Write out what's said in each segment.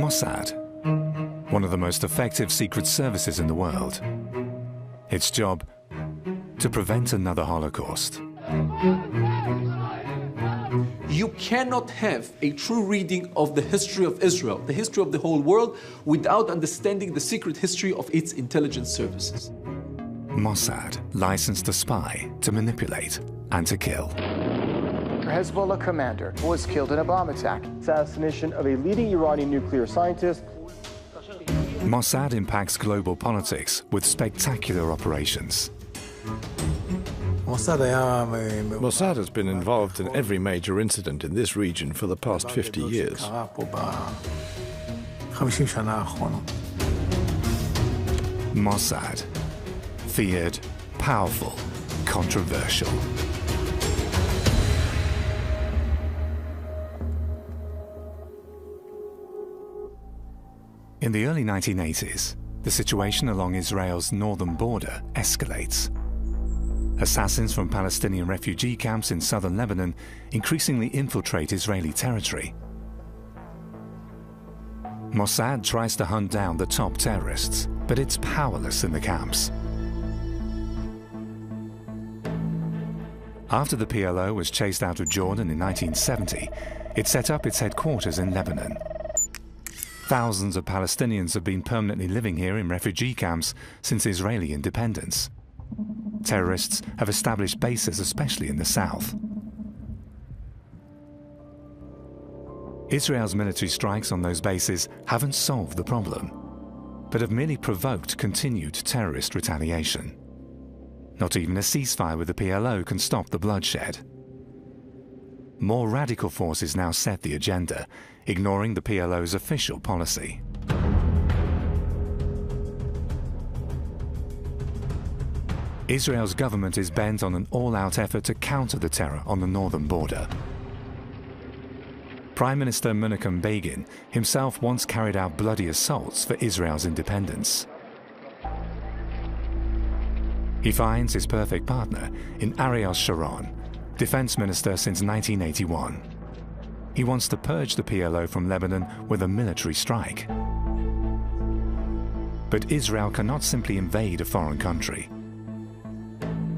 Mossad, one of the most effective secret services in the world. Its job, to prevent another Holocaust. You cannot have a true reading of the history of Israel, the history of the whole world, without understanding the secret history of its intelligence services. Mossad licensed to spy, to manipulate, and to kill. Hezbollah commander was killed in a bomb attack. Assassination of a leading Iranian nuclear scientist. Mossad impacts global politics with spectacular operations. Mossad has been involved in every major incident in this region for the past 50 years. Mossad, feared, powerful, controversial. In the early 1980s, the situation along Israel's northern border escalates. Assassins from Palestinian refugee camps in southern Lebanon increasingly infiltrate Israeli territory. Mossad tries to hunt down the top terrorists, but it's powerless in the camps. After the PLO was chased out of Jordan in 1970, it set up its headquarters in Lebanon. Thousands of Palestinians have been permanently living here in refugee camps since Israeli independence. Terrorists have established bases, especially in the south. Israel's military strikes on those bases haven't solved the problem, but have merely provoked continued terrorist retaliation. Not even a ceasefire with the PLO can stop the bloodshed. More radical forces now set the agenda, ignoring the PLO's official policy. Israel's government is bent on an all-out effort to counter the terror on the northern border. Prime Minister Menachem Begin himself once carried out bloody assaults for Israel's independence. He finds his perfect partner in Ariel Sharon, defense minister since 1981. He wants to purge the PLO from Lebanon with a military strike. But Israel cannot simply invade a foreign country.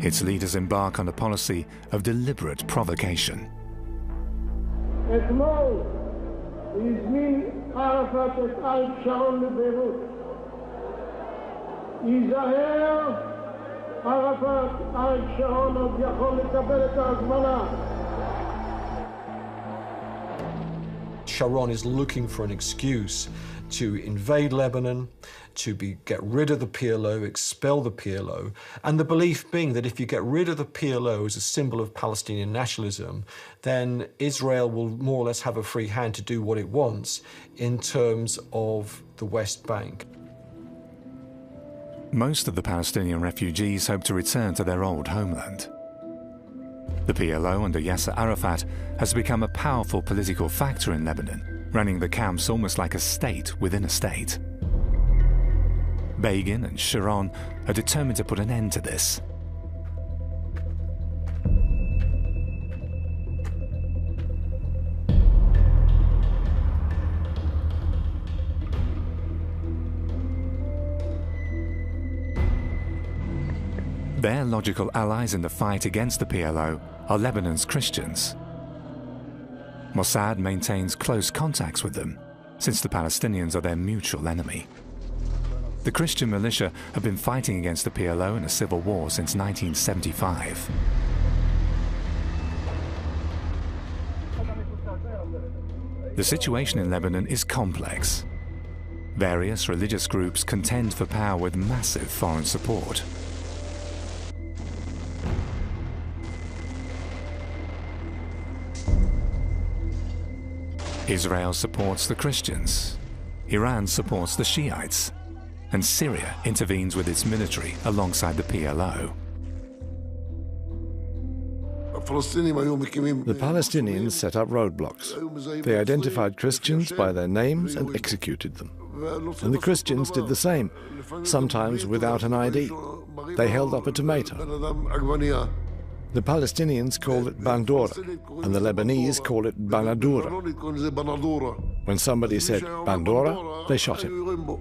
Its leaders embark on a policy of deliberate provocation. Sharon is looking for an excuse to invade Lebanon, to get rid of the PLO, expel the PLO, and the belief being that if you get rid of the PLO as a symbol of Palestinian nationalism, then Israel will more or less have a free hand to do what it wants in terms of the West Bank. Most of the Palestinian refugees hope to return to their old homeland. The PLO under Yasser Arafat has become a powerful political factor in Lebanon, running the camps almost like a state within a state. Begin and Sharon are determined to put an end to this. Their logical allies in the fight against the PLO are Lebanon's Christians. Mossad maintains close contacts with them, since the Palestinians are their mutual enemy. The Christian militia have been fighting against the PLO in a civil war since 1975. The situation in Lebanon is complex. Various religious groups contend for power with massive foreign support. Israel supports the Christians, Iran supports the Shiites, and Syria intervenes with its military alongside the PLO. The Palestinians set up roadblocks. They identified Christians by their names and executed them. And the Christians did the same, sometimes without an ID. They held up a tomato. The Palestinians call it bandora, and the Lebanese call it banadura. When somebody said Bandora, they shot him.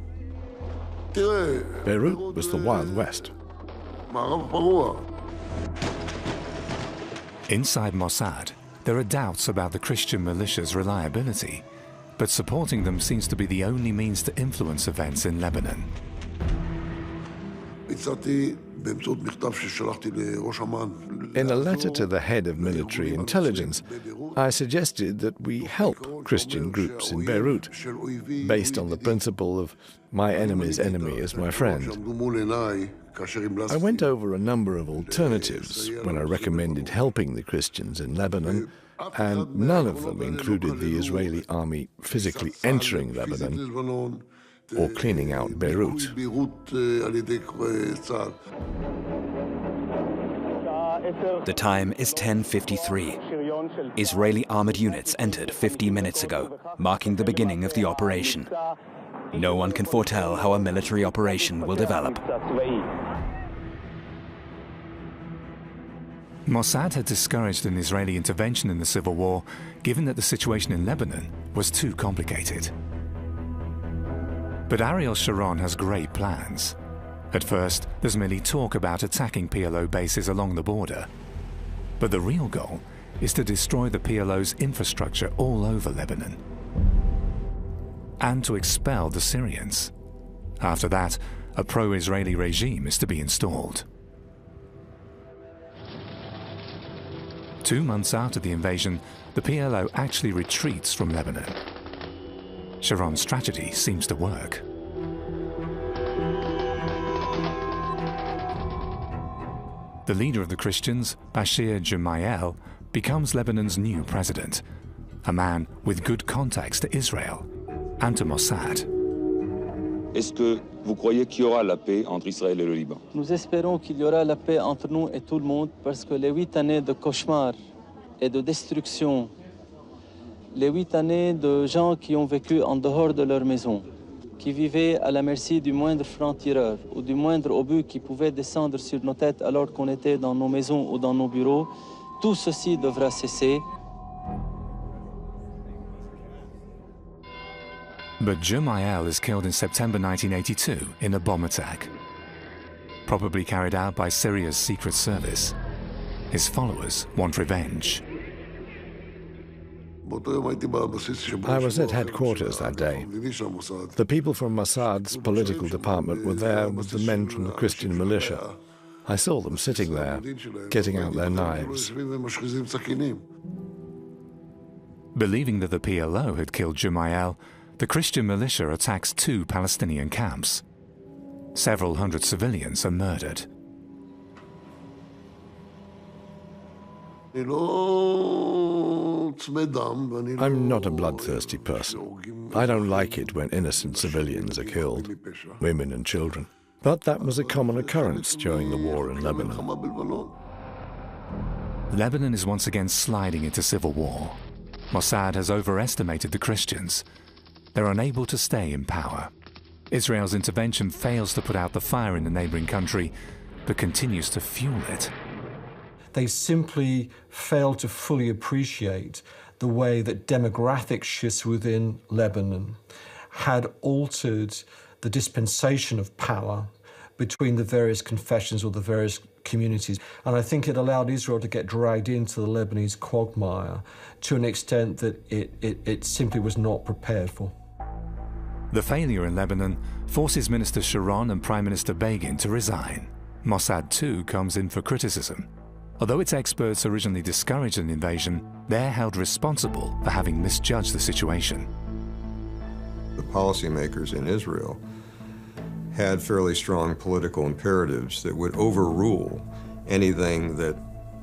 Beirut was the Wild West. Inside Mossad, there are doubts about the Christian militia's reliability, but supporting them seems to be the only means to influence events in Lebanon. In a letter to the head of military intelligence, I suggested that we help Christian groups in Beirut, based on the principle of my enemy's enemy is my friend. I went over a number of alternatives when I recommended helping the Christians in Lebanon, and none of them included the Israeli army physically entering Lebanon or cleaning out Beirut. The time is 10:53. Israeli armored units entered 50 minutes ago, marking the beginning of the operation. No one can foretell how a military operation will develop. Mossad had discouraged an Israeli intervention in the civil war, given that the situation in Lebanon was too complicated. But Ariel Sharon has great plans. At first, there's merely talk about attacking PLO bases along the border. But the real goal is to destroy the PLO's infrastructure all over Lebanon and to expel the Syrians. After that, a pro-Israeli regime is to be installed. 2 months after the invasion, the PLO actually retreats from Lebanon. Sharon's strategy seems to work. The leader of the Christians, Bashir Gemayel, becomes Lebanon's new president, a man with good contacts to Israel and to Mossad. Est-ce que vous croyez qu'il y aura la paix entre Israël et le Liban? Nous espérons qu'il y aura la paix entre nous et tout le monde parce que les 8 années de cauchemar et de destruction, les 8 années de gens qui ont vécu en dehors de leur maison, qui vivaient à la merci du moindre franc-tireur ou du moindre obus qui pouvait descendre sur nos têtes alors qu'on était dans nos maisons ou dans nos bureaux, tout ceci devra cesser. But Gemayel is killed in September 1982 in a bomb attack, probably carried out by Syria's secret service. His followers want revenge. I was at headquarters that day. The people from Mossad's political department were there with the men from the Christian militia. I saw them sitting there, getting out their knives. Believing that the PLO had killed Gemayel, the Christian militia attacks 2 Palestinian camps. Several hundred civilians are murdered. I'm not a bloodthirsty person. I don't like it when innocent civilians are killed, women and children. But that was a common occurrence during the war in Lebanon. Lebanon is once again sliding into civil war. Mossad has overestimated the Christians. They're unable to stay in power. Israel's intervention fails to put out the fire in the neighboring country, but continues to fuel it. They simply fail to fully appreciate the way that demographic shifts within Lebanon had altered the dispensation of power between the various confessions or the various communities. And I think it allowed Israel to get dragged into the Lebanese quagmire to an extent that it simply was not prepared for. The failure in Lebanon forces Minister Sharon and Prime Minister Begin to resign. Mossad too comes in for criticism. Although its experts originally discouraged an invasion, they're held responsible for having misjudged the situation. The policymakers in Israel had fairly strong political imperatives that would overrule anything that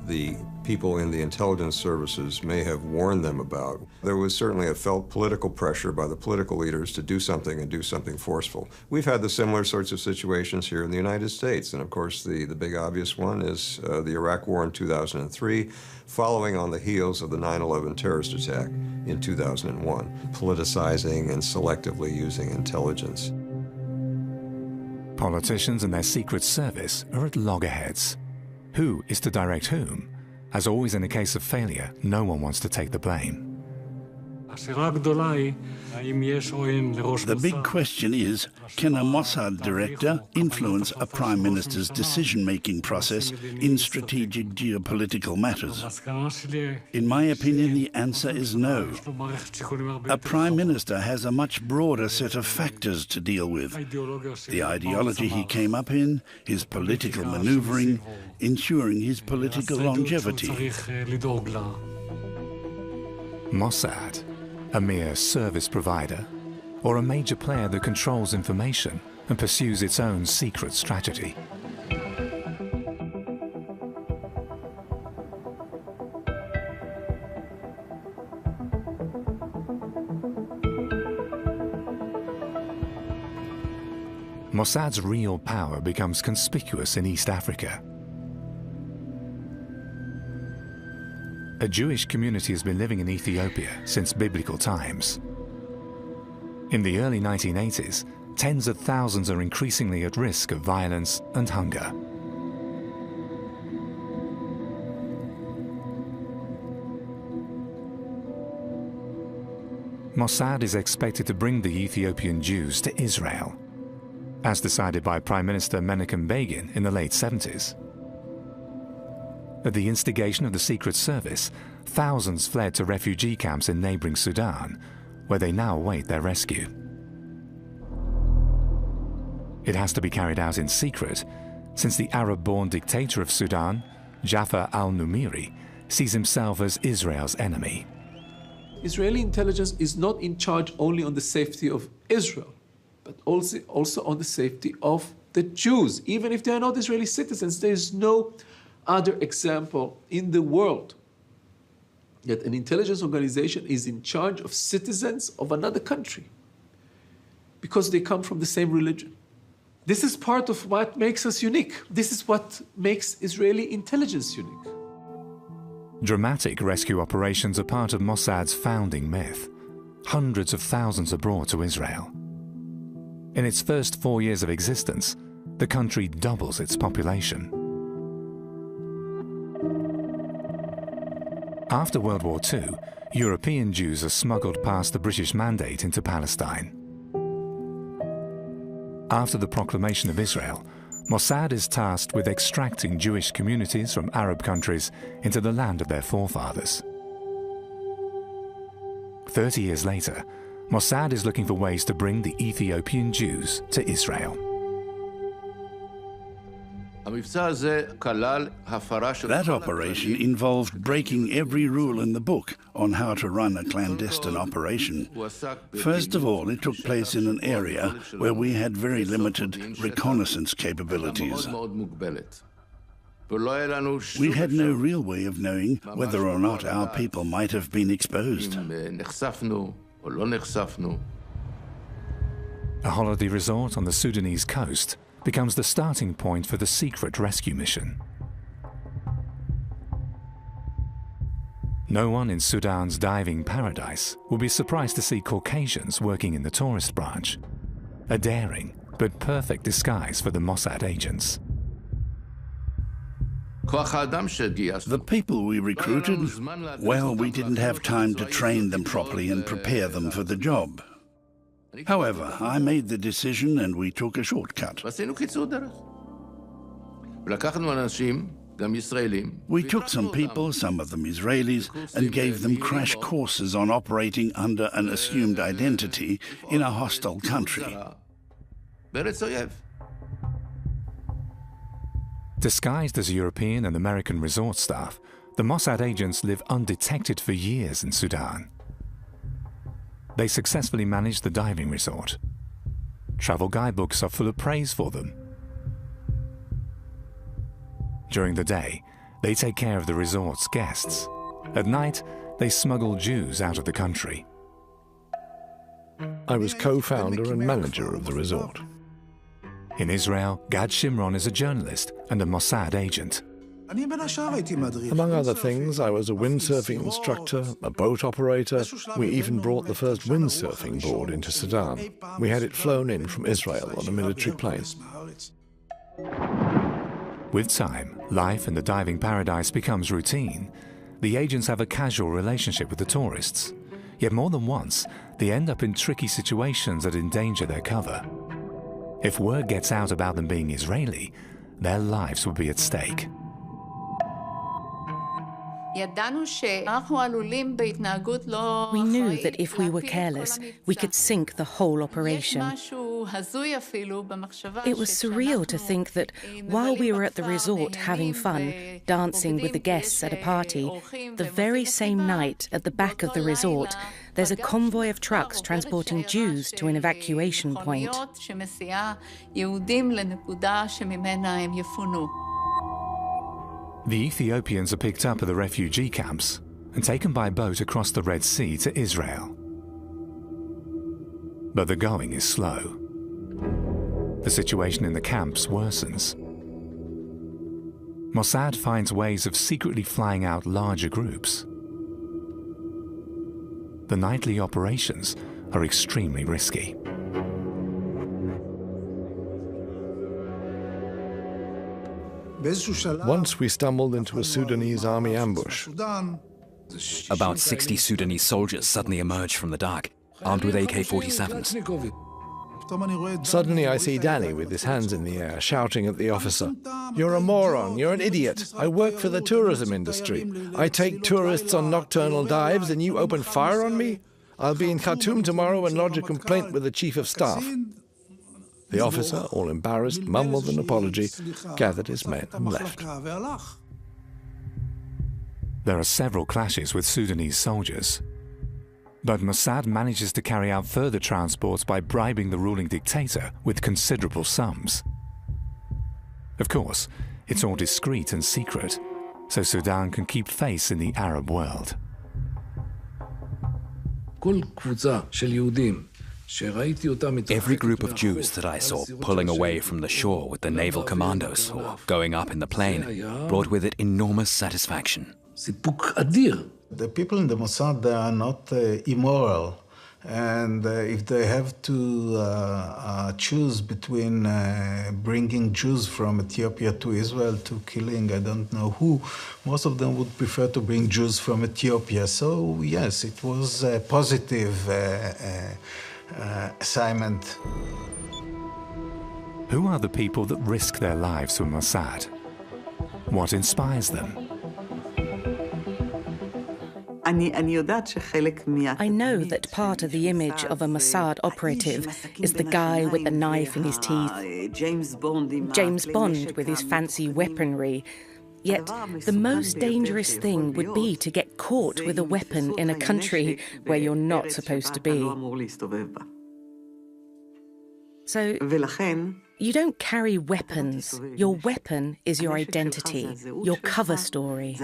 the people in the intelligence services may have warned them about. There was certainly a felt political pressure by the political leaders to do something and do something forceful. We've had the similar sorts of situations here in the United States, and of course the big obvious one is the Iraq War in 2003, following on the heels of the 9/11 terrorist attack in 2001, politicizing and selectively using intelligence. Politicians and their secret service are at loggerheads. Who is to direct whom? As always in a case of failure, no one wants to take the blame. The big question is, can a Mossad director influence a prime minister's decision-making process in strategic geopolitical matters? In my opinion, the answer is no. A prime minister has a much broader set of factors to deal with. The ideology he came up in, his political maneuvering, ensuring his political longevity. Mossad, a mere service provider, or a major player that controls information and pursues its own secret strategy? Mossad's real power becomes conspicuous in East Africa. A Jewish community has been living in Ethiopia since biblical times. In the early 1980s, tens of thousands are increasingly at risk of violence and hunger. Mossad is expected to bring the Ethiopian Jews to Israel, as decided by Prime Minister Menachem Begin in the late 70s. At the instigation of the Secret Service, thousands fled to refugee camps in neighboring Sudan, where they now await their rescue. It has to be carried out in secret, since the Arab-born dictator of Sudan, Jafar al-Numiri, sees himself as Israel's enemy. Israeli intelligence is not in charge only on the safety of Israel, but also on the safety of the Jews. Even if they are not Israeli citizens, there is no other example in the world that an intelligence organization is in charge of citizens of another country because they come from the same religion. This is part of what makes us unique. This is what makes Israeli intelligence unique. Dramatic rescue operations are part of Mossad's founding myth. Hundreds of thousands are brought to Israel. In its first 4 years of existence, the country doubles its population. After World War II, European Jews are smuggled past the British Mandate into Palestine. After the proclamation of Israel, Mossad is tasked with extracting Jewish communities from Arab countries into the land of their forefathers. 30 years later, Mossad is looking for ways to bring the Ethiopian Jews to Israel. That operation involved breaking every rule in the book on how to run a clandestine operation. First of all, it took place in an area where we had very limited reconnaissance capabilities. We had no real way of knowing whether or not our people might have been exposed. A holiday resort on the Sudanese coast becomes the starting point for the secret rescue mission. No one in Sudan's diving paradise will be surprised to see Caucasians working in the tourist branch, a daring but perfect disguise for the Mossad agents. The people we recruited, well, we didn't have time to train them properly and prepare them for the job. However, I made the decision and we took a shortcut. We took some people, some of them Israelis, and gave them crash courses on operating under an assumed identity in a hostile country. Disguised as European and American resort staff, the Mossad agents live undetected for years in Sudan. They successfully manage the diving resort. Travel guidebooks are full of praise for them. During the day, they take care of the resort's guests. At night, they smuggle Jews out of the country. I was co-founder and manager of the resort. In Israel, Gad Shimron is a journalist and a Mossad agent. Among other things, I was a windsurfing instructor, a boat operator. We even brought the first windsurfing board into Sudan. We had it flown in from Israel on a military plane. With time, life in the diving paradise becomes routine. The agents have a casual relationship with the tourists, Yet more than once, they end up in tricky situations that endanger their cover. If word gets out about them being Israeli, their lives would be at stake. We knew that if we were careless, we could sink the whole operation. It was surreal to think that while we were at the resort having fun, dancing with the guests at a party, the very same night at the back of the resort, there's a convoy of trucks transporting Jews to an evacuation point. The Ethiopians are picked up at the refugee camps and taken by boat across the Red Sea to Israel. But the going is slow. The situation in the camps worsens. Mossad finds ways of secretly flying out larger groups. The nightly operations are extremely risky. Once we stumbled into a Sudanese army ambush. About 60 Sudanese soldiers suddenly emerge from the dark, armed with AK-47s. Suddenly I see Danny with his hands in the air, shouting at the officer, "You're a moron, you're an idiot. I work for the tourism industry. I take tourists on nocturnal dives and you open fire on me? I'll be in Khartoum tomorrow and lodge a complaint with the chief of staff." The officer, all embarrassed, mumbled an apology, gathered his men and left. There are several clashes with Sudanese soldiers. But Mossad manages to carry out further transports by bribing the ruling dictator with considerable sums. Of course, it's all discreet and secret, so Sudan can keep face in the Arab world. Every group of Jews that I saw pulling away from the shore with the naval commandos or going up in the plane brought with it enormous satisfaction. The people in the Mossad, they are not immoral. And if they have to choose between bringing Jews from Ethiopia to Israel to killing I don't know who, most of them would prefer to bring Jews from Ethiopia. So yes, it was a positive assignment. Who are the people that risk their lives for Mossad? What inspires them? I know that part of the image of a Mossad operative is the guy with the knife in his teeth, James Bond with his fancy weaponry. Yet the most dangerous thing would be to get caught with a weapon in a country where you're not supposed to be. So you don't carry weapons. Your weapon is your identity, your cover story.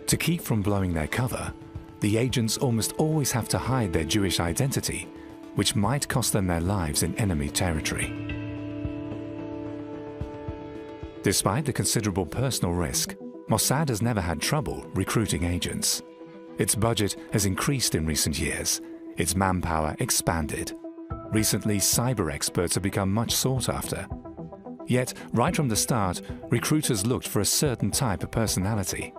To keep from blowing their cover, the agents almost always have to hide their Jewish identity, which might cost them their lives in enemy territory. Despite the considerable personal risk, Mossad has never had trouble recruiting agents. Its budget has increased in recent years, its manpower expanded. Recently, cyber experts have become much sought after. Yet, right from the start, recruiters looked for a certain type of personality.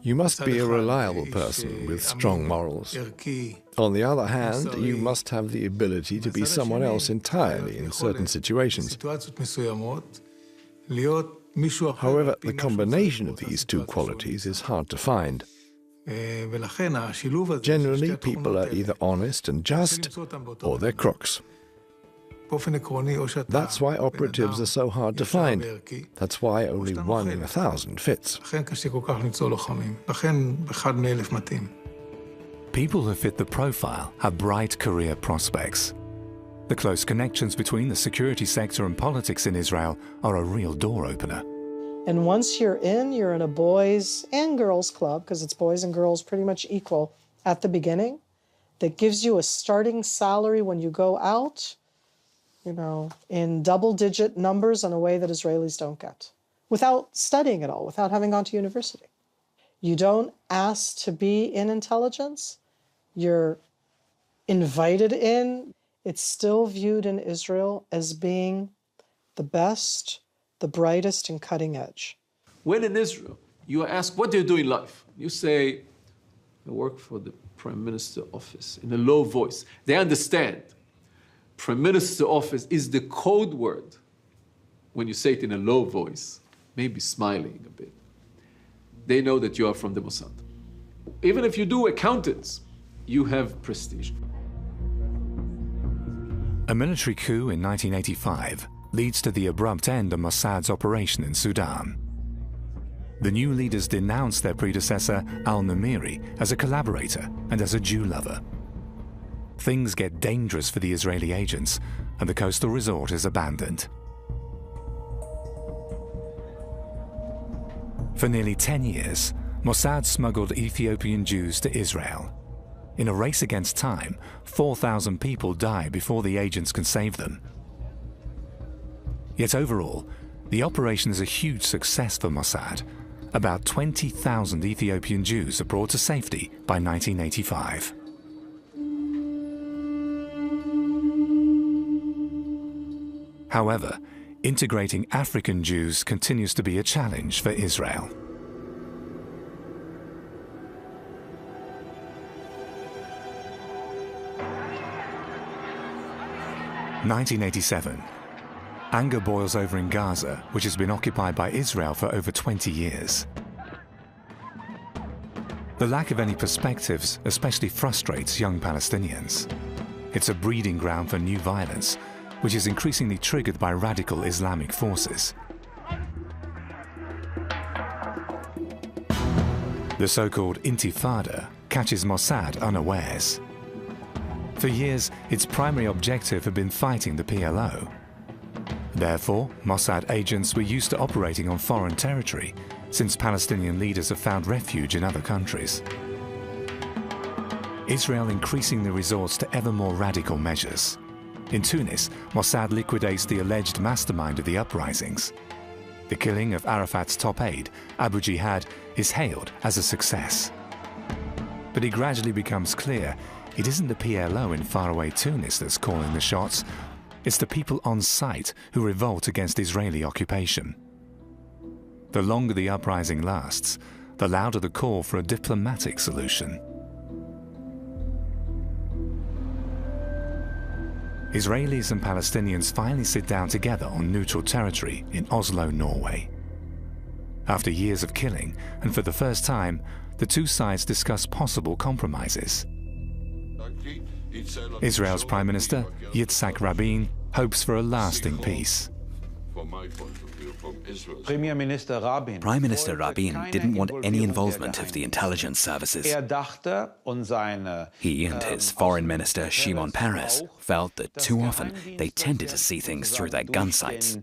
You must be a reliable person with strong morals. On the other hand, you must have the ability to be someone else entirely in certain situations. However, the combination of these two qualities is hard to find. Generally, people are either honest and just, or they're crooks. That's why operatives are so hard to find. That's why only 1 in 1,000 fits. People who fit the profile have bright career prospects. The close connections between the security sector and politics in Israel are a real door opener. And once you're in a boys and girls club, because it's boys and girls pretty much equal at the beginning, that gives you a starting salary when you go out, in double-digit numbers in a way that Israelis don't get, without studying at all, without having gone to university. You don't ask to be in intelligence. You're invited in. It's still viewed in Israel as being the best, the brightest, and cutting edge. When in Israel, you are asked, what do you do in life? You say, I work for the Prime Minister office in a low voice. They understand. Prime Minister office is the code word when you say it in a low voice, maybe smiling a bit. They know that you are from the Mossad. Even if you do accountants, you have prestige. A military coup in 1985 leads to the abrupt end of Mossad's operation in Sudan. The new leaders denounce their predecessor, al-Numiri, as a collaborator and as a Jew lover. Things get dangerous for the Israeli agents, and the coastal resort is abandoned. For nearly 10 years, Mossad smuggled Ethiopian Jews to Israel. In a race against time, 4,000 people die before the agents can save them. Yet overall, the operation is a huge success for Mossad. About 20,000 Ethiopian Jews are brought to safety by 1985. However, integrating African Jews continues to be a challenge for Israel. In 1987. Anger boils over in Gaza, which has been occupied by Israel for over 20 years. The lack of any perspectives especially frustrates young Palestinians. It's a breeding ground for new violence, which is increasingly triggered by radical Islamic forces. The so-called Intifada catches Mossad unawares. For years, its primary objective had been fighting the PLO. Therefore, Mossad agents were used to operating on foreign territory, since Palestinian leaders have found refuge in other countries. Israel increasingly resorts to ever more radical measures. In Tunis, Mossad liquidates the alleged mastermind of the uprisings. The killing of Arafat's top aide, Abu Jihad, is hailed as a success. But it gradually becomes clear it isn't the PLO in faraway Tunis that's calling the shots. It's the people on site who revolt against Israeli occupation. The longer the uprising lasts, the louder the call for a diplomatic solution. Israelis and Palestinians finally sit down together on neutral territory in Oslo, Norway. After years of killing, and for the first time, the two sides discuss possible compromises. Israel's Prime Minister, Yitzhak Rabin, hopes for a lasting peace. Prime Minister Rabin didn't want any involvement of the intelligence services. He and his foreign minister, Shimon Peres, felt that too often they tended to see things through their gun sights.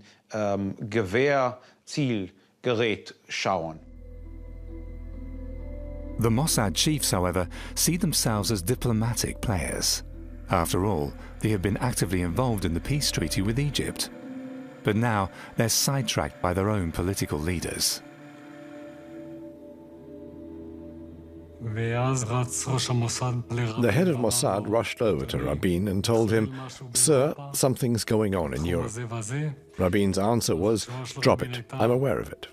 The Mossad chiefs, however, see themselves as diplomatic players. After all, they have been actively involved in the peace treaty with Egypt. But now they're sidetracked by their own political leaders. The head of Mossad rushed over to Rabin and told him, "Sir, something's going on in Europe." Rabin's answer was, "Drop it, I'm aware of it,"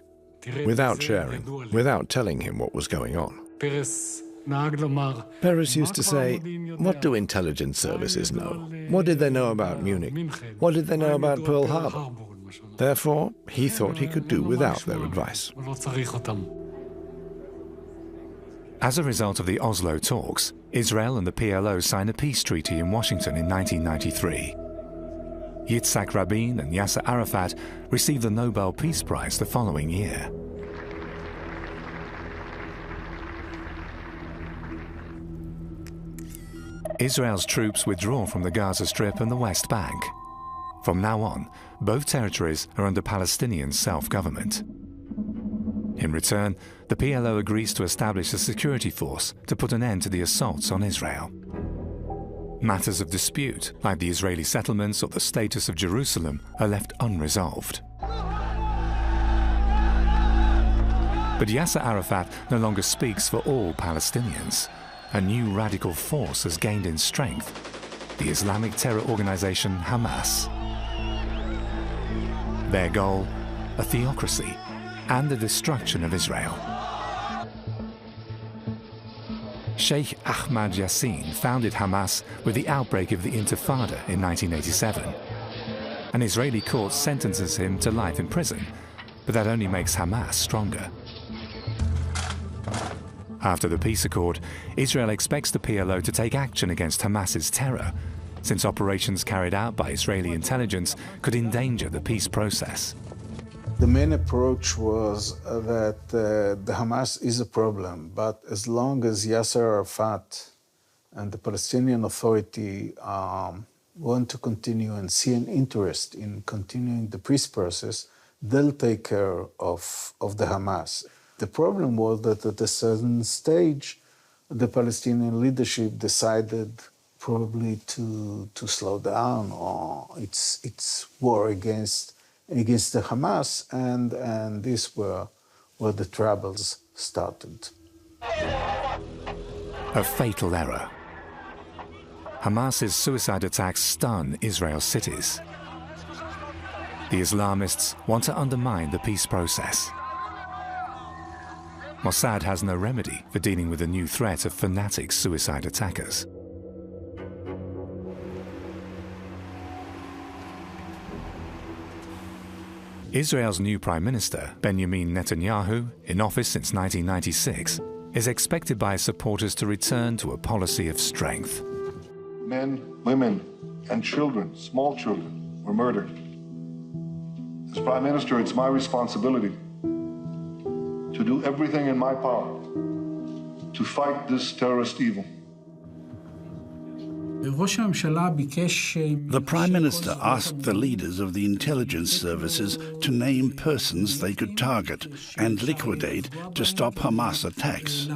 without sharing, without telling him what was going on. Peres used to say, "What do intelligence services know? What did they know about Munich? What did they know about Pearl Harbor?" Therefore, he thought he could do without their advice. As a result of the Oslo talks, Israel and the PLO signed a peace treaty in Washington in 1993. Yitzhak Rabin and Yasser Arafat received the Nobel Peace Prize the following year. Israel's troops withdraw from the Gaza Strip and the West Bank. From now on, both territories are under Palestinian self-government. In return, the PLO agrees to establish a security force to put an end to the assaults on Israel. Matters of dispute, like the Israeli settlements or the status of Jerusalem, are left unresolved. But Yasser Arafat no longer speaks for all Palestinians. A new radical force has gained in strength, the Islamic terror organization Hamas. Their goal, a theocracy and the destruction of Israel. Sheikh Ahmad Yassin founded Hamas with the outbreak of the Intifada in 1987. An Israeli court sentences him to life in prison, but that only makes Hamas stronger. After the peace accord, Israel expects the PLO to take action against Hamas's terror, since operations carried out by Israeli intelligence could endanger the peace process. The main approach was that the Hamas is a problem, but as long as Yasser Arafat and the Palestinian Authority want to continue and see an interest in continuing the peace process, they'll take care of the Hamas. The problem was that at a certain stage, the Palestinian leadership decided probably to slow down or its war against the Hamas, and these were where the troubles started. A fatal error. Hamas's suicide attacks stun Israel's cities. The Islamists want to undermine the peace process. Mossad has no remedy for dealing with the new threat of fanatic suicide attackers. Israel's new Prime Minister, Benjamin Netanyahu, in office since 1996, is expected by his supporters to return to a policy of strength. Men, women, and children, small children, were murdered. As Prime Minister, it's my responsibility to do everything in my power to fight this terrorist evil. The Prime Minister asked the leaders of the intelligence services to name persons they could target and liquidate to stop Hamas attacks.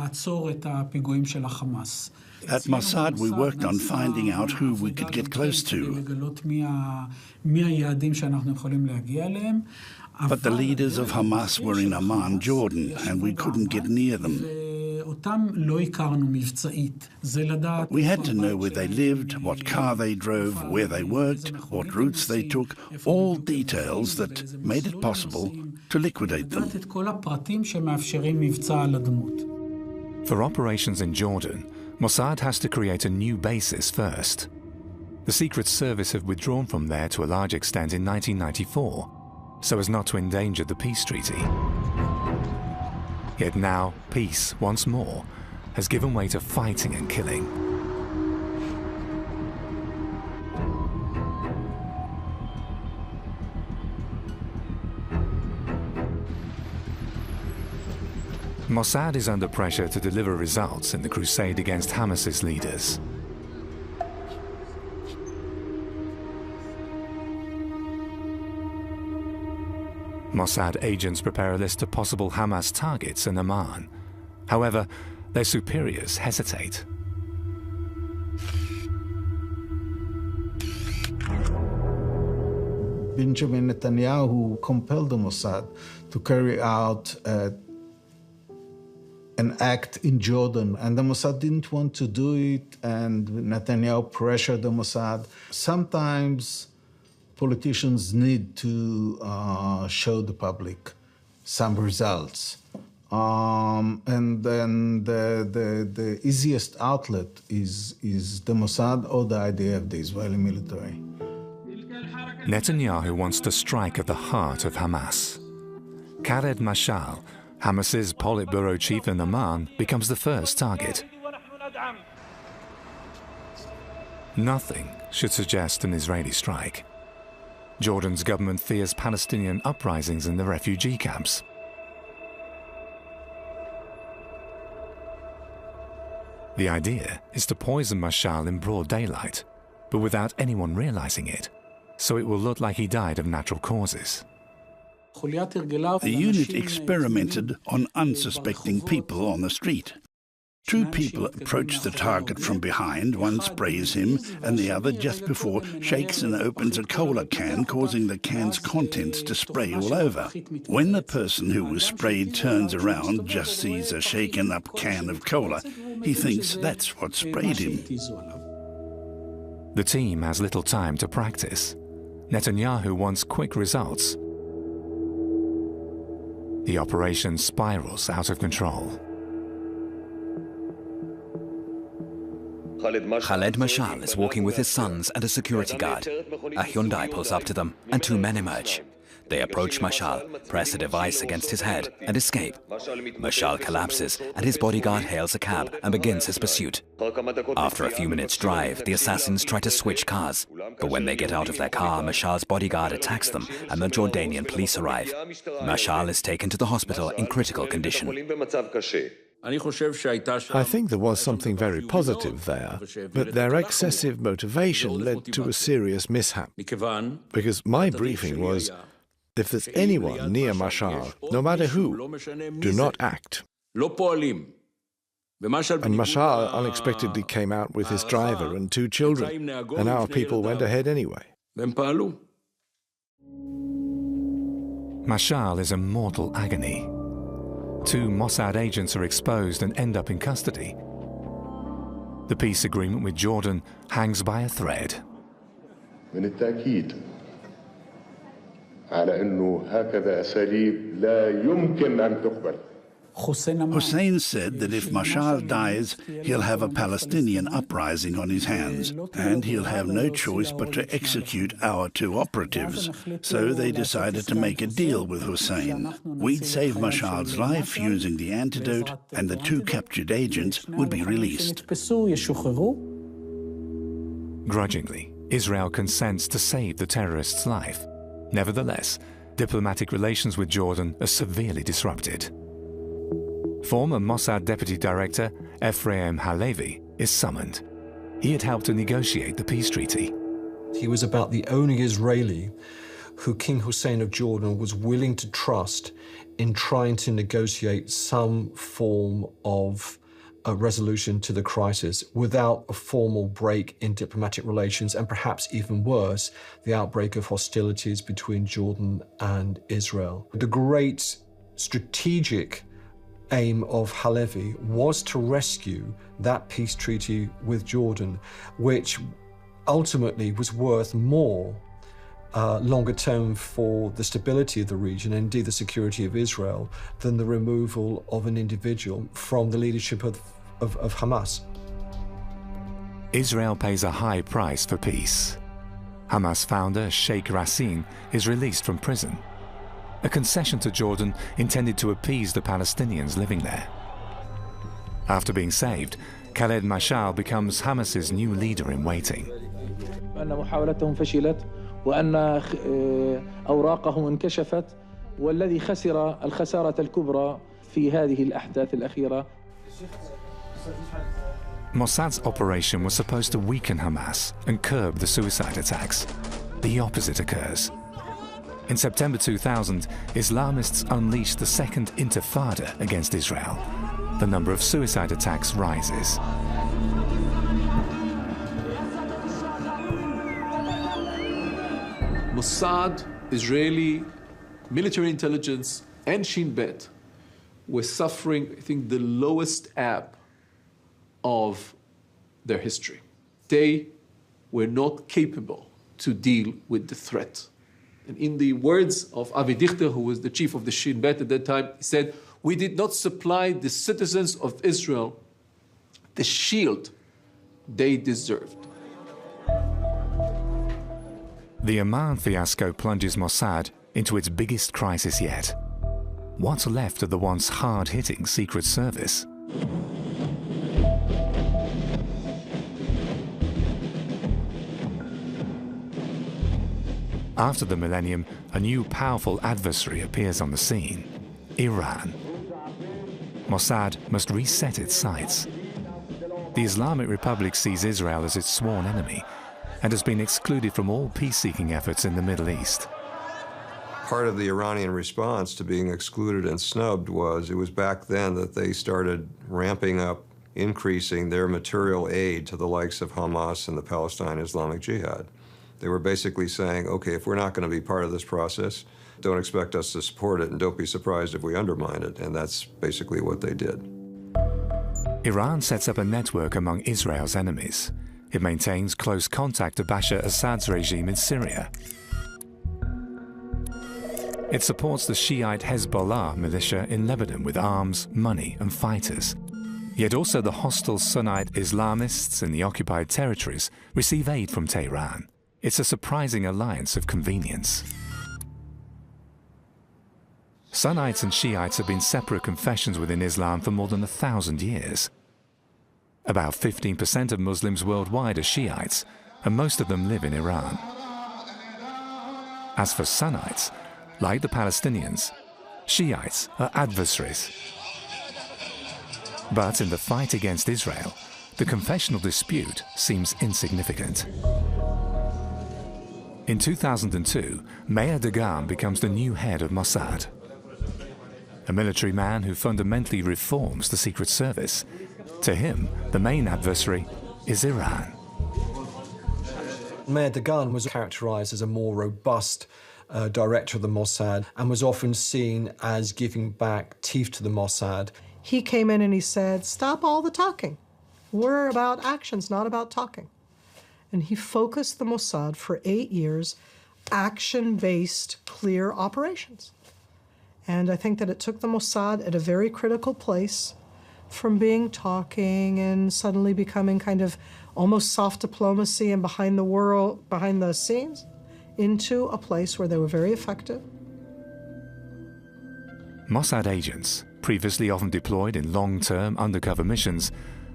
At Mossad, we worked on finding out who we could get close to. But the leaders of Hamas were in Amman, Jordan, and we couldn't get near them. We had to know where they lived, what car they drove, where they worked, what routes they took, all details that made it possible to liquidate them. For operations in Jordan, Mossad has to create a new basis first. The Secret Service had withdrawn from there to a large extent in 1994, so as not to endanger the peace treaty. Yet now, peace, once more, has given way to fighting and killing. Mossad is under pressure to deliver results in the crusade against Hamas's leaders. Mossad agents prepare a list of possible Hamas targets in Amman. However, their superiors hesitate. Benjamin Netanyahu compelled the Mossad to carry out an act in Jordan, and the Mossad didn't want to do it, and Netanyahu pressured the Mossad. Sometimes politicians need to show the public some results. And then the easiest outlet is the Mossad or the IDF, the Israeli military. Netanyahu wants to strike at the heart of Hamas. Khaled Mashal, Hamas's Politburo chief in Amman, becomes the first target. Nothing should suggest an Israeli strike. Jordan's government fears Palestinian uprisings in the refugee camps. The idea is to poison Mashal in broad daylight, but without anyone realizing it, so it will look like he died of natural causes. The unit experimented on unsuspecting people on the street. Two people approach the target from behind, one sprays him, and the other just before shakes and opens a cola can, causing the can's contents to spray all over. When the person who was sprayed turns around, just sees a shaken up can of cola, he thinks that's what sprayed him. The team has little time to practice. Netanyahu wants quick results. The operation spirals out of control. Khaled Mashal is walking with his sons and a security guard. A Hyundai pulls up to them and two men emerge. They approach Mashal, press a device against his head and escape. Mashal collapses and his bodyguard hails a cab and begins his pursuit. After a few minutes' drive, the assassins try to switch cars. But when they get out of their car, Mashal's bodyguard attacks them and the Jordanian police arrive. Mashal is taken to the hospital in critical condition. I think there was something very positive there, but their excessive motivation led to a serious mishap. Because my briefing was, if there's anyone near Mashal, no matter who, do not act. And Mashal unexpectedly came out with his driver and two children, and our people went ahead anyway. Mashal is a mortal agony. Two Mossad agents are exposed and end up in custody. The peace agreement with Jordan hangs by a thread. Hussein said that if Mashal dies, he'll have a Palestinian uprising on his hands, and he'll have no choice but to execute our two operatives. So they decided to make a deal with Hussein. We'd save Mashal's life using the antidote, and the two captured agents would be released. Grudgingly, Israel consents to save the terrorist's life. Nevertheless, diplomatic relations with Jordan are severely disrupted. Former Mossad Deputy Director Ephraim Halevi is summoned. He had helped to negotiate the peace treaty. He was about the only Israeli who King Hussein of Jordan was willing to trust in trying to negotiate some form of a resolution to the crisis without a formal break in diplomatic relations, and perhaps even worse, the outbreak of hostilities between Jordan and Israel. The great strategic aim of Halevi was to rescue that peace treaty with Jordan, which ultimately was worth more longer term for the stability of the region and indeed the security of Israel than the removal of an individual from the leadership of Hamas. Israel pays a high price for peace. Hamas founder Sheikh Racine is released from prison, a concession to Jordan intended to appease the Palestinians living there. After being saved, Khaled Mashal becomes Hamas's new leader in waiting. Mossad's operation was supposed to weaken Hamas and curb the suicide attacks. The opposite occurs. In September 2000, Islamists unleashed the second intifada against Israel. The number of suicide attacks rises. Mossad, Israeli military intelligence, and Shin Bet were suffering, I think, the lowest ebb of their history. They were not capable to deal with the threat. And in the words of Avi Dichter, who was the chief of the Shin Bet at that time, he said, "We did not supply the citizens of Israel the shield they deserved." The Amman fiasco plunges Mossad into its biggest crisis yet. What's left of the once hard-hitting Secret Service? After the millennium, a new powerful adversary appears on the scene: Iran. Mossad must reset its sights. The Islamic Republic sees Israel as its sworn enemy and has been excluded from all peace-seeking efforts in the Middle East. Part of the Iranian response to being excluded and snubbed was, it was back then that they started ramping up, increasing their material aid to the likes of Hamas and the Palestine Islamic Jihad. They were basically saying, okay, if we're not going to be part of this process, don't expect us to support it, and don't be surprised if we undermine it. And that's basically what they did. Iran sets up a network among Israel's enemies. It maintains close contact to Bashar Assad's regime in Syria. It supports the Shiite Hezbollah militia in Lebanon with arms, money, and fighters. Yet also the hostile Sunnite Islamists in the occupied territories receive aid from Tehran. It's a surprising alliance of convenience. Sunnites and Shiites have been separate confessions within Islam for more than 1,000 years. About 15% of Muslims worldwide are Shiites, and most of them live in Iran. As for Sunnites, like the Palestinians, Shiites are adversaries. But in the fight against Israel, the confessional dispute seems insignificant. In 2002, Meir Dagan becomes the new head of Mossad, a military man who fundamentally reforms the Secret Service. To him, the main adversary is Iran. Meir Dagan was characterized as a more robust director of the Mossad and was often seen as giving back teeth to the Mossad. He came in and he said, stop all the talking. We're about actions, not about talking. And he focused the Mossad for 8 years, action-based, clear operations. And I think that it took the Mossad at a very critical place from being talking and suddenly becoming kind of almost soft diplomacy and behind the scenes, into a place where they were very effective. Mossad agents, previously often deployed in long-term undercover missions,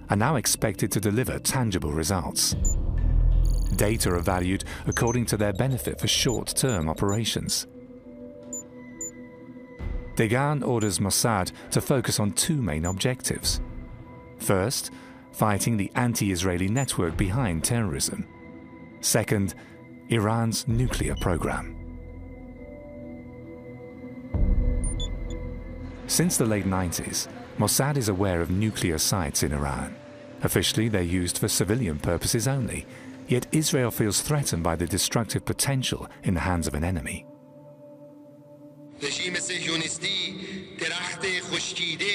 are now expected to deliver tangible results. Data are valued according to their benefit for short-term operations. Dagan orders Mossad to focus on 2 main objectives. First, fighting the anti-Israeli network behind terrorism. Second, Iran's nuclear program. Since the late 90s, Mossad is aware of nuclear sites in Iran. Officially, they're used for civilian purposes only, yet Israel feels threatened by the destructive potential in the hands of an enemy. رژیم صهیونیستی درخت خشکیده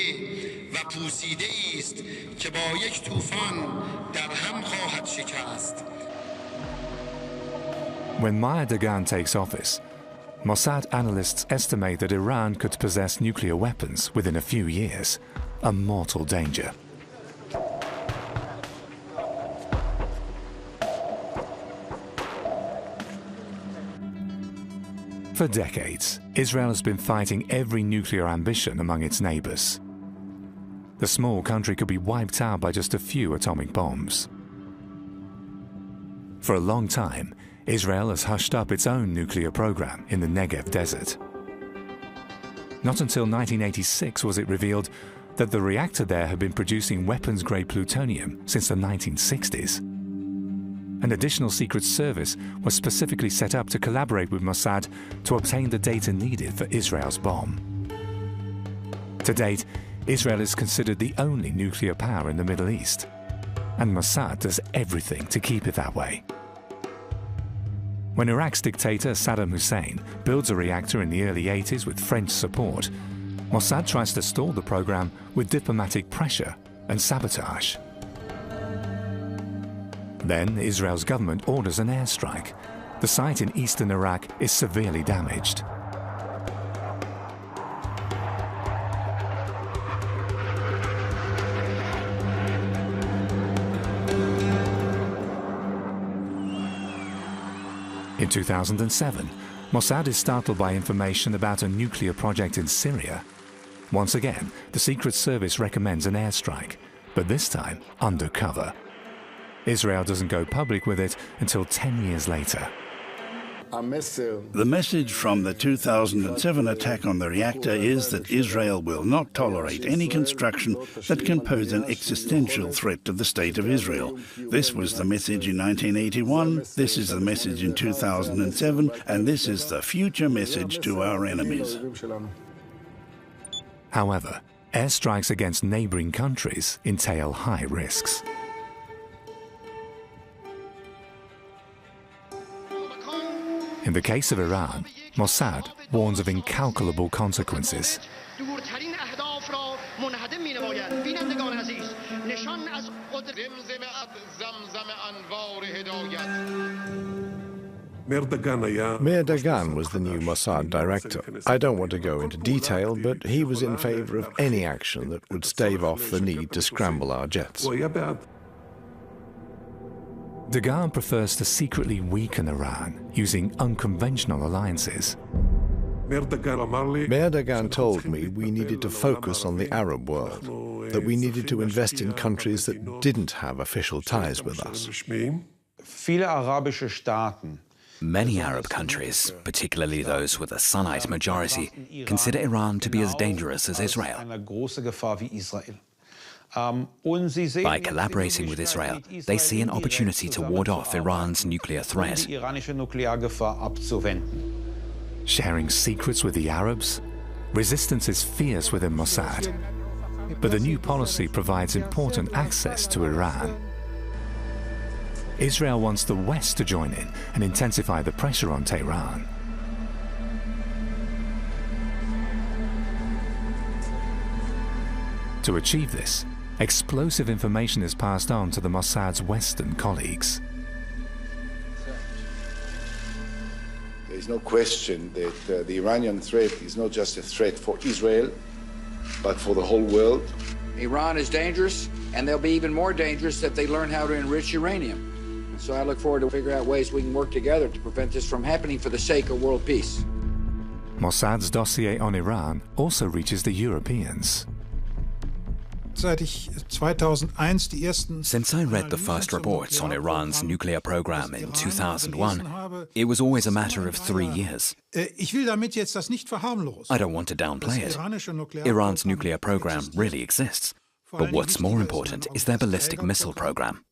و پوسیده است که با یک طوفان در هم خواهد شکست. When Meir Dagan takes office, Mossad analysts estimate that Iran could possess nuclear weapons within a few years, a mortal danger. For decades, Israel has been fighting every nuclear ambition among its neighbors. The small country could be wiped out by just a few atomic bombs. For a long time, Israel has hushed up its own nuclear program in the Negev desert. Not until 1986 was it revealed that the reactor there had been producing weapons-grade plutonium since the 1960s. An additional secret service was specifically set up to collaborate with Mossad to obtain the data needed for Israel's bomb. To date, Israel is considered the only nuclear power in the Middle East, and Mossad does everything to keep it that way. When Iraq's dictator Saddam Hussein builds a reactor in the early 80s with French support, Mossad tries to stall the program with diplomatic pressure and sabotage. Then Israel's government orders an airstrike. The site in eastern Iraq is severely damaged. In 2007, Mossad is startled by information about a nuclear project in Syria. Once again, the Secret Service recommends an airstrike, but this time undercover. Israel doesn't go public with it until 10 years later. The message from the 2007 attack on the reactor is that Israel will not tolerate any construction that can pose an existential threat to the State of Israel. This was the message in 1981, this is the message in 2007, and this is the future message to our enemies. However, airstrikes against neighboring countries entail high risks. In the case of Iran, Mossad warns of incalculable consequences. Meir Dagan was the new Mossad director. I don't want to go into detail, but he was in favor of any action that would stave off the need to scramble our jets. Dagan prefers to secretly weaken Iran using unconventional alliances. Meir Dagan told me we needed to focus on the Arab world, that we needed to invest in countries that didn't have official ties with us. Many Arab countries, particularly those with a Sunnite majority, consider Iran to be as dangerous as Israel. By collaborating with Israel, they see an opportunity to ward off Iran's nuclear threat. Sharing secrets with the Arabs? Resistance is fierce within Mossad. But the new policy provides important access to Iran. Israel wants the West to join in and intensify the pressure on Tehran. To achieve this, explosive information is passed on to the Mossad's Western colleagues. There is no question that the Iranian threat is not just a threat for Israel, but for the whole world. Iran is dangerous, and they'll be even more dangerous if they learn how to enrich uranium. And so I look forward to figure out ways we can work together to prevent this from happening for the sake of world peace. Mossad's dossier on Iran also reaches the Europeans. Since I read the first reports on Iran's nuclear program in 2001, it was always a matter of 3 years. I don't want to downplay it. Iran's nuclear program really exists. But what's more important is their ballistic missile program.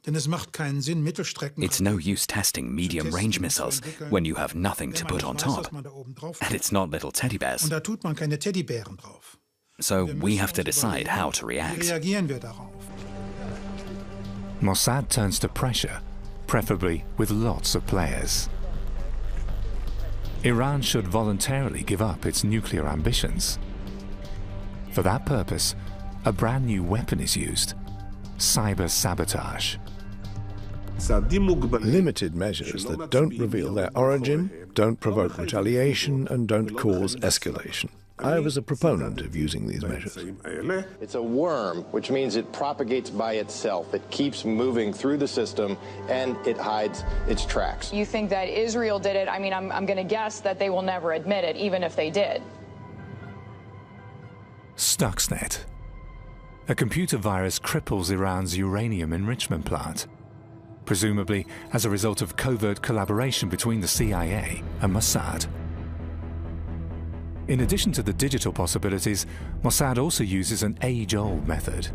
It's no use testing medium-range missiles when you have nothing to put on top. And it's not little teddy bears. So we have to decide how to react. Mossad turns to pressure, preferably with lots of players. Iran should voluntarily give up its nuclear ambitions. For that purpose, a brand new weapon is used: cyber sabotage. Limited measures that don't reveal their origin, don't provoke retaliation, and don't cause escalation. I was a proponent of using these measures. It's a worm, which means it propagates by itself. It keeps moving through the system, and it hides its tracks. You think that Israel did it? I mean, I'm going to guess that they will never admit it, even if they did. Stuxnet. A computer virus cripples Iran's uranium enrichment plant, presumably as a result of covert collaboration between the CIA and Mossad. In addition to the digital possibilities, Mossad also uses an age-old method.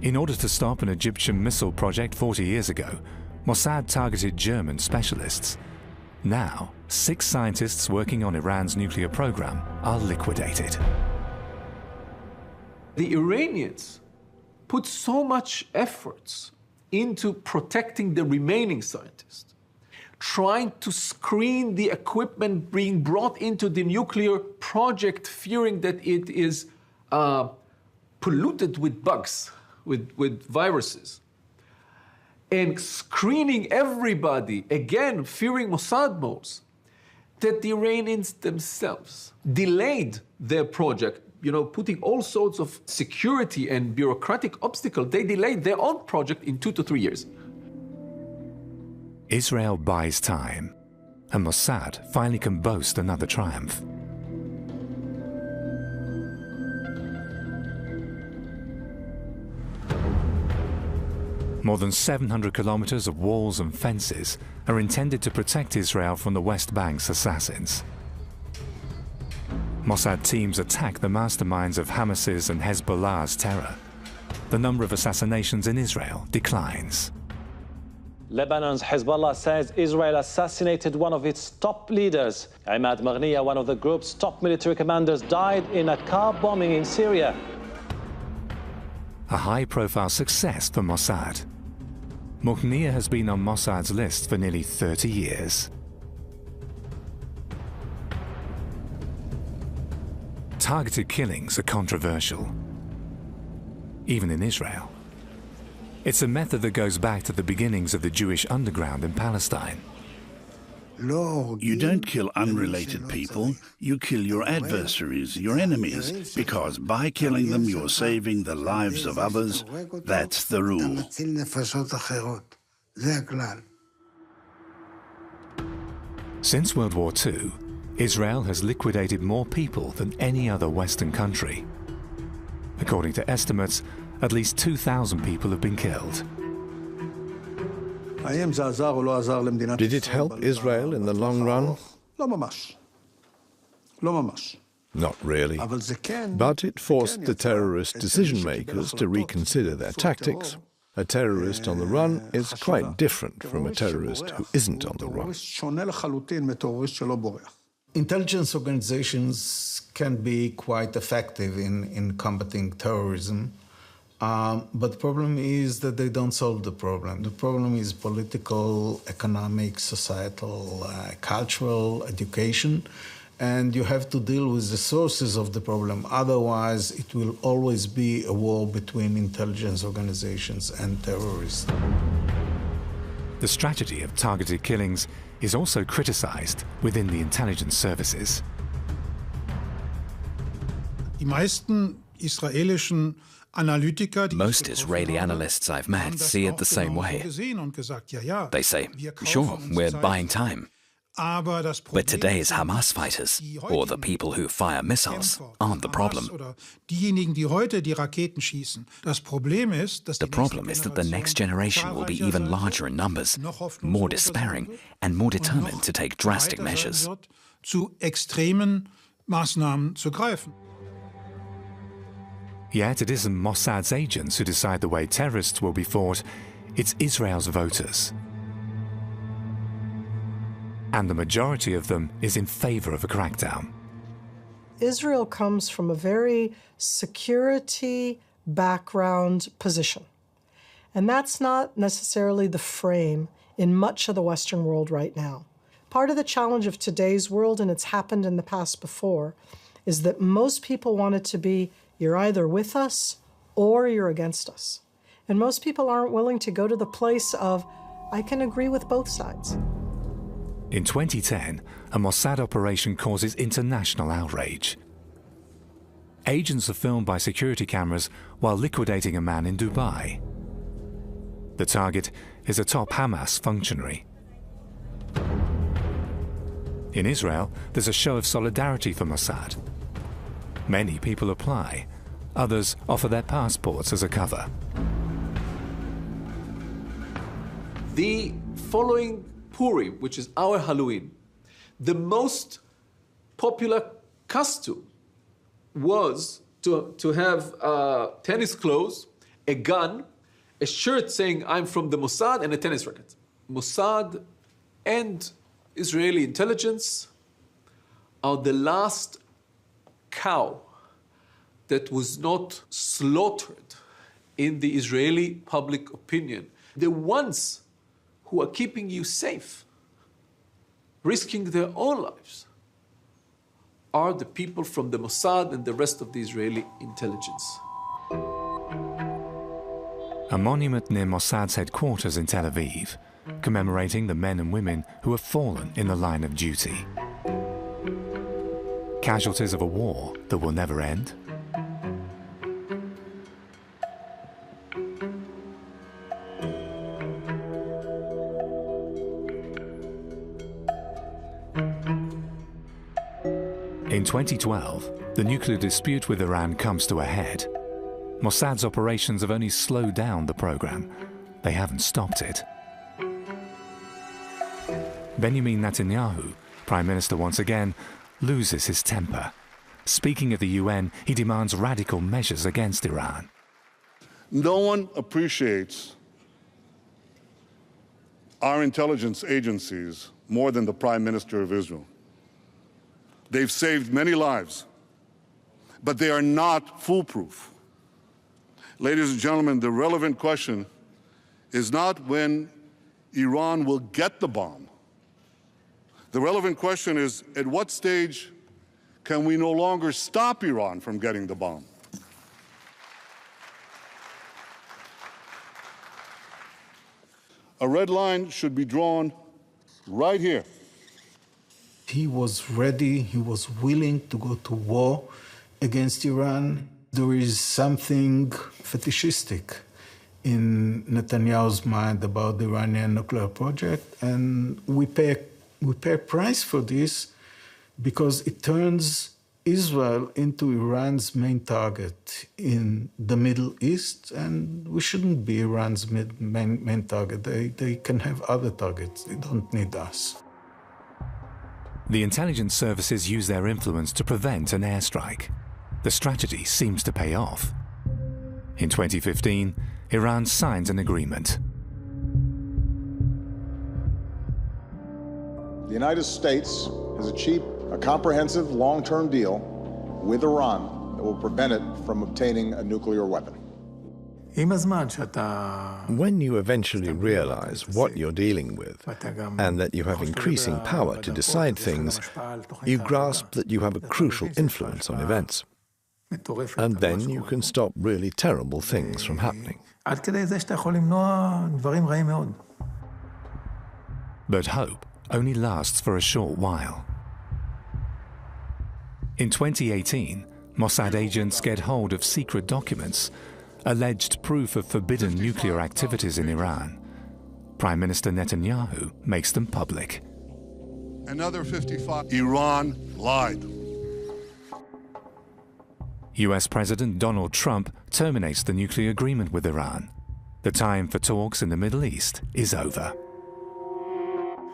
In order to stop an Egyptian missile project 40 years ago, Mossad targeted German specialists. Now, 6 scientists working on Iran's nuclear program are liquidated. The Iranians put so much efforts into protecting the remaining scientists, trying to screen the equipment being brought into the nuclear project, fearing that it is polluted with bugs, with viruses, and screening everybody, again, fearing Mossad modes, that the Iranians themselves delayed their project, putting all sorts of security and bureaucratic obstacles. They delayed their own project in 2 to 3 years. Israel buys time, and Mossad finally can boast another triumph. More than 700 kilometers of walls and fences are intended to protect Israel from the West Bank's assassins. Mossad teams attack the masterminds of Hamas's and Hezbollah's terror. The number of assassinations in Israel declines. Lebanon's Hezbollah says Israel assassinated one of its top leaders. Imad Maghniya, one of the group's top military commanders, died in a car bombing in Syria. A high-profile success for Mossad. Maghniya has been on Mossad's list for nearly 30 years. Targeted killings are controversial, even in Israel. It's a method that goes back to the beginnings of the Jewish underground in Palestine. You don't kill unrelated people, you kill your adversaries, your enemies, because by killing them you're saving the lives of others. That's the rule. Since World War II, Israel has liquidated more people than any other Western country. According to estimates, at least 2,000 people have been killed. Did it help Israel in the long run? Not really. But it forced the terrorist decision-makers to reconsider their tactics. A terrorist on the run is quite different from a terrorist who isn't on the run. Intelligence organizations can be quite effective in combating terrorism, but the problem is that they don't solve the problem. The problem is political, economic, societal, cultural, education, and you have to deal with the sources of the problem. Otherwise, it will always be a war between intelligence organizations and terrorists. The strategy of targeted killings is also criticized within the intelligence services. Most Israeli analysts I've met see it the same way. They say, sure, we're buying time. But today's Hamas fighters, or the people who fire missiles, aren't the problem. The problem is that the next generation will be even larger in numbers, more despairing, and more determined to take drastic measures. Yet it isn't Mossad's agents who decide the way terrorists will be fought, it's Israel's voters. And the majority of them is in favor of a crackdown. Israel comes from a very security background position. And that's not necessarily the frame in much of the Western world right now. Part of the challenge of today's world, and it's happened in the past before, is that most people want it to be, you're either with us or you're against us. And most people aren't willing to go to the place of, I can agree with both sides. In 2010, a Mossad operation causes international outrage. Agents are filmed by security cameras while liquidating a man in Dubai. The target is a top Hamas functionary. In Israel, there's a show of solidarity for Mossad. Many people apply. Others offer their passports as a cover. The following Purim, which is our Halloween, the most popular costume was to have tennis clothes, a gun, a shirt saying I'm from the Mossad, and a tennis racket. Mossad and Israeli intelligence are the last cow that was not slaughtered in the Israeli public opinion. The ones who are keeping you safe, risking their own lives, are the people from the Mossad and the rest of the Israeli intelligence. A monument near Mossad's headquarters in Tel Aviv, commemorating the men and women who have fallen in the line of duty. Casualties of a war that will never end. In 2012, the nuclear dispute with Iran comes to a head. Mossad's operations have only slowed down the program. They haven't stopped it. Benjamin Netanyahu, Prime Minister once again, loses his temper. Speaking at the UN, he demands radical measures against Iran. No one appreciates our intelligence agencies more than the Prime Minister of Israel. They've saved many lives, but they are not foolproof. Ladies and gentlemen, the relevant question is not when Iran will get the bomb. The relevant question is, at what stage can we no longer stop Iran from getting the bomb? A red line should be drawn right here. He was ready, he was willing to go to war against Iran. There is something fetishistic in Netanyahu's mind about the Iranian nuclear project, and we pay a price for this because it turns Israel into Iran's main target in the Middle East, and we shouldn't be Iran's main target. They can have other targets. They don't need us. The intelligence services use their influence to prevent an airstrike. The strategy seems to pay off. In 2015, Iran signs an agreement. The United States has achieved a comprehensive long-term deal with Iran that will prevent it from obtaining a nuclear weapon. When you eventually realize what you're dealing with and that you have increasing power to decide things, you grasp that you have a crucial influence on events. And then you can stop really terrible things from happening. But hope only lasts for a short while. In 2018, Mossad agents get hold of secret documents, alleged proof of forbidden nuclear activities in Iran. Prime Minister Netanyahu makes them public. Another 55. Iran lied. US President Donald Trump terminates the nuclear agreement with Iran. The time for talks in the Middle East is over.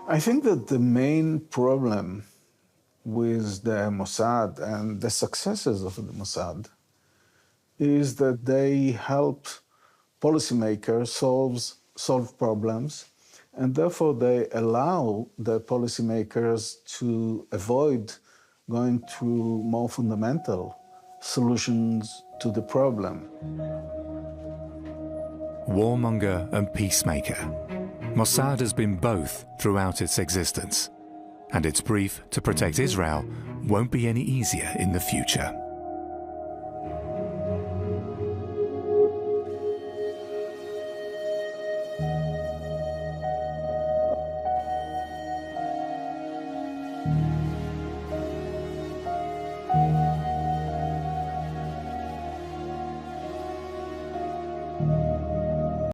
I think that the main problem with the Mossad and the successes of the Mossad is that they help policymakers solve problems, and therefore they allow the policymakers to avoid going through more fundamental solutions to the problem. Warmonger and peacemaker. Mossad has been both throughout its existence, and its brief to protect Israel won't be any easier in the future.